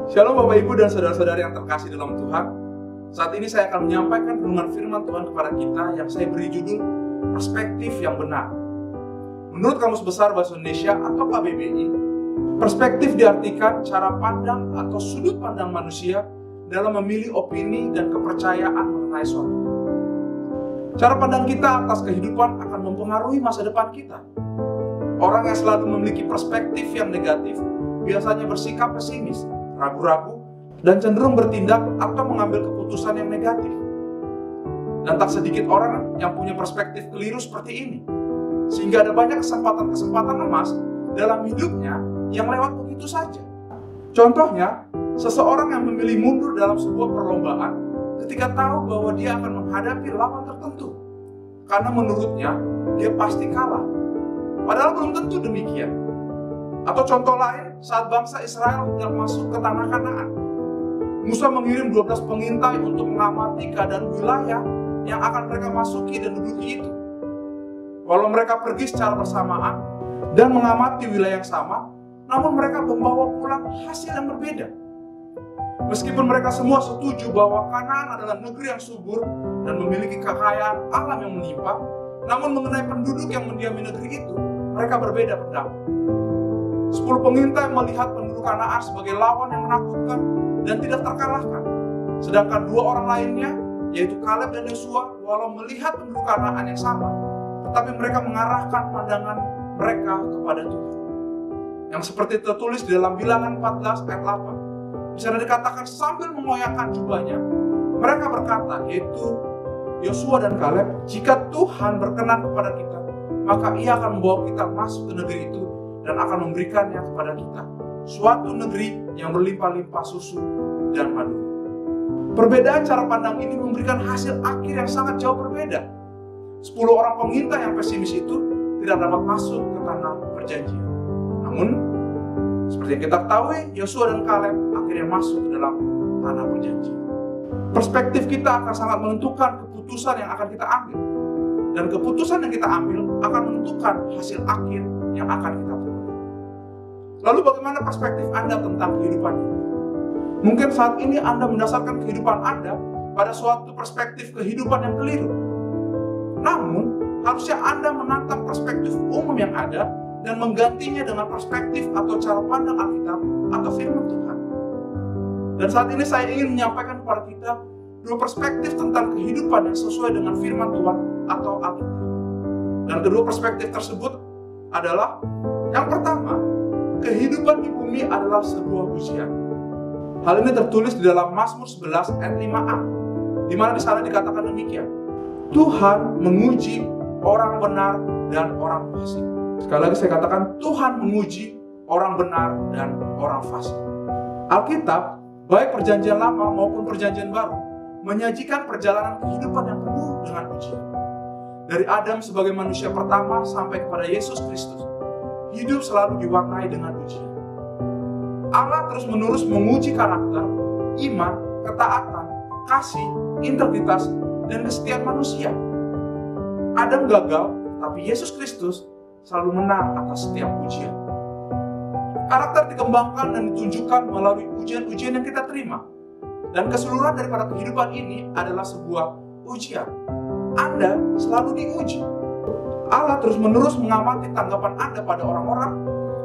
Shalom Bapak Ibu dan saudara-saudari yang terkasih dalam Tuhan. Saat ini saya akan menyampaikan renungan firman Tuhan kepada kita yang saya beri judul Perspektif yang Benar. Menurut Kamus Besar Bahasa Indonesia atau KBBI, perspektif diartikan cara pandang atau sudut pandang manusia dalam memilih opini dan kepercayaan mengenai suatu. Cara pandang kita atas kehidupan akan mempengaruhi masa depan kita. Orang yang selalu memiliki perspektif yang negatif biasanya bersikap pesimis, ragu-ragu, dan cenderung bertindak atau mengambil keputusan yang negatif. Dan tak sedikit orang yang punya perspektif keliru seperti ini, sehingga ada banyak kesempatan-kesempatan emas dalam hidupnya yang lewat begitu saja. Contohnya, seseorang yang memilih mundur dalam sebuah perlombaan ketika tahu bahwa dia akan menghadapi lawan tertentu, karena menurutnya dia pasti kalah, padahal belum tentu demikian. Atau contoh lain, saat bangsa Israel hendak masuk ke tanah Kanaan, Musa mengirim 12 pengintai untuk mengamati keadaan wilayah yang akan mereka masuki dan duduki itu. Walau mereka pergi secara bersamaan dan mengamati wilayah yang sama, namun mereka membawa pulang hasil yang berbeda. Meskipun mereka semua setuju bahwa Kanaan adalah negeri yang subur dan memiliki kekayaan alam yang melimpah, namun mengenai penduduk yang mendiami negeri itu, mereka berbeda pendapat. 10 pengintai melihat penduduk Kanaan sebagai lawan yang menakutkan dan tidak terkalahkan. Sedangkan 2 orang lainnya, yaitu Kaleb dan Yosua, walau melihat penduduk Kanaan yang sama, tetapi mereka mengarahkan pandangan mereka kepada Tuhan. Yang seperti tertulis di dalam Bilangan 14 ayat 8. Di sana dikatakan sambil mengoyakkan jubahnya, mereka berkata, yaitu Yosua dan Kaleb, jika Tuhan berkenan kepada kita, maka Ia akan membawa kita masuk ke negeri itu dan akan memberikannya kepada kita, suatu negeri yang berlimpah-limpah susu dan madu. Perbedaan cara pandang ini memberikan hasil akhir yang sangat jauh berbeda. 10 orang pengintai yang pesimis itu tidak dapat masuk ke tanah perjanjian. Namun, seperti yang kita ketahui, Yosua dan Kaleb akhirnya masuk ke dalam tanah perjanjian. Perspektif kita akan sangat menentukan keputusan yang akan kita ambil. Dan keputusan yang kita ambil akan menentukan hasil akhir yang akan kita peroleh. Lalu bagaimana perspektif Anda tentang kehidupan ini? Mungkin saat ini Anda mendasarkan kehidupan Anda pada suatu perspektif kehidupan yang keliru. Namun, harusnya Anda menantang perspektif umum yang ada dan menggantinya dengan perspektif atau cara pandang Alkitab atau firman Tuhan. Dan saat ini saya ingin menyampaikan kepada kita 2 perspektif tentang kehidupan yang sesuai dengan firman Tuhan atau Alkitab. Dan kedua perspektif tersebut adalah, yang pertama, kehidupan di bumi adalah sebuah ujian. Hal ini tertulis di dalam Mazmur 11 ayat 5a, di mana di sana dikatakan demikian. Tuhan menguji orang benar dan orang fasik. Sekali lagi saya katakan, Tuhan menguji orang benar dan orang fasik. Alkitab, baik perjanjian lama maupun perjanjian baru, menyajikan perjalanan kehidupan yang penuh dengan ujian. Dari Adam sebagai manusia pertama sampai kepada Yesus Kristus, hidup selalu diwarnai dengan ujian. Allah terus-menerus menguji karakter, iman, ketaatan, kasih, integritas, dan kesetiaan manusia. Adam gagal, tapi Yesus Kristus selalu menang atas setiap ujian. Karakter dikembangkan dan ditunjukkan melalui ujian-ujian yang kita terima. Dan keseluruhan daripada kehidupan ini adalah sebuah ujian. Anda selalu diuji. Allah terus-menerus mengamati tanggapan Anda pada orang-orang,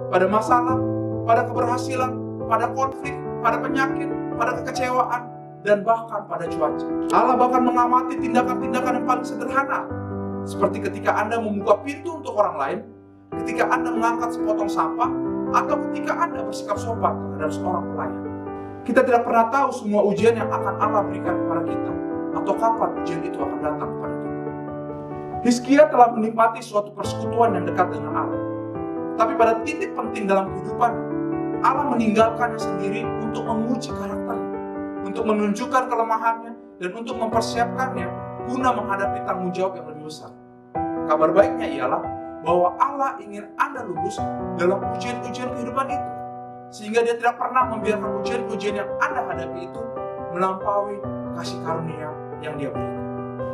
pada masalah, pada keberhasilan, pada konflik, pada penyakit, pada kekecewaan, dan bahkan pada cuaca. Allah bahkan mengamati tindakan-tindakan yang paling sederhana, seperti ketika Anda membuka pintu untuk orang lain, ketika Anda mengangkat sepotong sampah, atau ketika Anda bersikap sopan terhadap seorang pelayan. Kita tidak pernah tahu semua ujian yang akan Allah berikan kepada kita, atau kapan ujian itu akan datang kepada kita. Hizkia telah menikmati suatu persekutuan yang dekat dengan Allah. Tapi pada titik penting dalam kehidupan, Allah meninggalkannya sendiri untuk menguji karakternya, untuk menunjukkan kelemahannya, dan untuk mempersiapkannya guna menghadapi tanggung jawab yang lebih besar. Kabar baiknya ialah bahwa Allah ingin Anda lulus dalam ujian-ujian kehidupan itu, sehingga Dia tidak pernah membiarkan ujian-ujian yang Anda hadapi itu melampaui kasih karunia yang Dia berikan.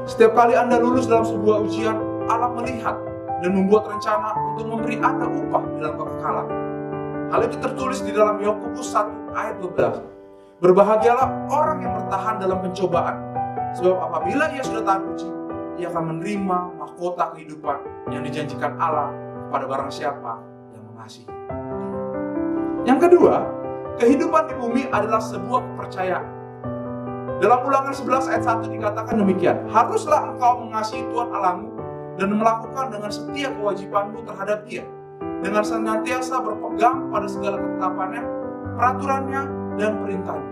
Setiap kali Anda lulus dalam sebuah ujian, Allah melihat dan membuat rencana untuk memberi Anda upah dalam kekekalan. Hal itu tertulis di dalam Yakobus 1 ayat 12. Berbahagialah orang yang bertahan dalam pencobaan, sebab apabila ia sudah tahan uji, ia akan menerima mahkota kehidupan yang dijanjikan Allah kepada barang siapa yang mengasihi dia. Yang kedua, kehidupan di bumi adalah sebuah kepercayaan. Dalam Ulangan 11 ayat 1 dikatakan demikian, haruslah engkau mengasihi Tuhan Allahmu dan melakukan dengan setia kewajibanmu terhadap Dia, dengan senantiasa berpegang pada segala ketetapannya, peraturannya, dan perintahnya.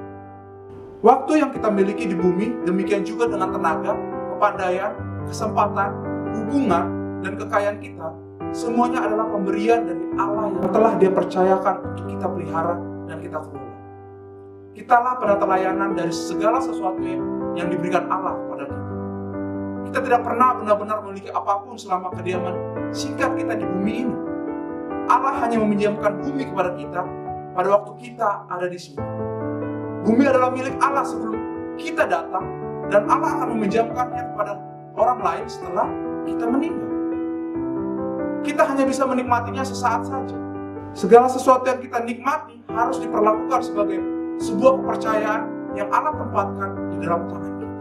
Waktu yang kita miliki di bumi, demikian juga dengan tenaga, kepandaian, kesempatan, hubungan, dan kekayaan kita, semuanya adalah pemberian dari Allah yang telah Dia percayakan untuk kita pelihara dan kita kelola. Kitalah penata layanan dari segala sesuatu yang diberikan Allah kepada kita. Kita tidak pernah benar-benar memiliki apapun selama kediaman singkat kita di bumi ini. Allah hanya meminjamkan bumi kepada kita pada waktu kita ada di sini. Bumi adalah milik Allah sebelum kita datang, dan Allah akan meminjamkannya kepada orang lain setelah kita meninggal. Kita hanya bisa menikmatinya sesaat saja. Segala sesuatu yang kita nikmati harus diperlakukan sebagai sebuah kepercayaan yang Allah tempatkan di dalam tangan kita.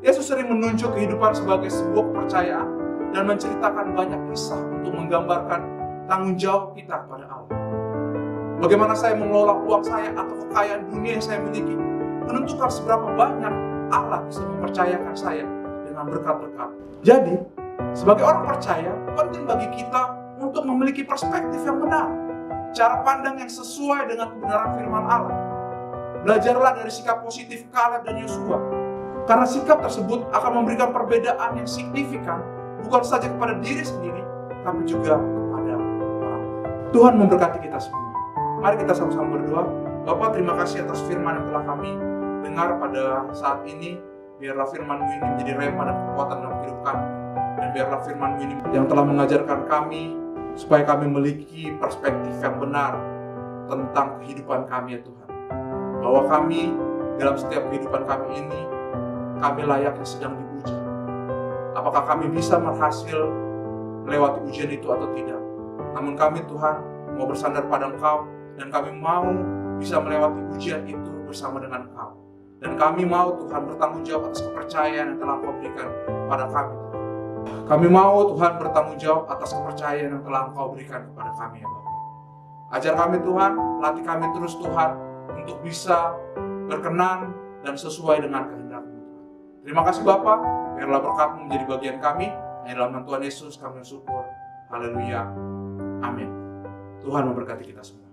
Yesus sering menunjuk kehidupan sebagai sebuah kepercayaan dan menceritakan banyak kisah untuk menggambarkan tanggung jawab kita kepada Allah. Bagaimana saya mengelola uang saya atau kekayaan dunia yang saya miliki menentukan seberapa banyak Allah bisa mempercayakan saya dengan berkat-berkat. Jadi, sebagai orang percaya, penting bagi kita untuk memiliki perspektif yang benar, cara pandang yang sesuai dengan kebenaran firman Allah. Belajarlah dari sikap positif Kaleb dan Yosua, karena sikap tersebut akan memberikan perbedaan yang signifikan bukan saja kepada diri sendiri, tapi juga kepada orang lain. Tuhan memberkati kita semua. Mari kita sama-sama berdoa. Bapa, terima kasih atas firman yang telah kami dengar pada saat ini. Biarlah firman-Mu ini menjadi rema dan kekuatan dalam hidup kami. Dan biarlah firman-Mu ini yang telah mengajarkan kami supaya kami memiliki perspektif yang benar tentang kehidupan kami, ya Tuhan. Bahwa kami dalam setiap kehidupan kami ini, kami layaknya sedang diuji. Apakah kami bisa berhasil melewati ujian itu atau tidak? Namun kami, Tuhan, mau bersandar pada Engkau, dan kami mau bisa melewati ujian itu bersama dengan Engkau. Dan kami mau, Tuhan, bertanggung jawab atas kepercayaan yang telah Engkau berikan pada kami. Kami mau, Tuhan, bertanggung jawab atas kepercayaan yang telah Engkau berikan kepada kami, ya Bapa. Ajar kami, Tuhan, latih kami terus, Tuhan, untuk bisa berkenan dan sesuai dengan kehendak-Mu. Terima kasih, Bapa. Biarlah berkat-Mu menjadi bagian kami. Di dalam nama Tuhan Yesus kami bersyukur. Haleluya. Amin. Tuhan memberkati kita semua.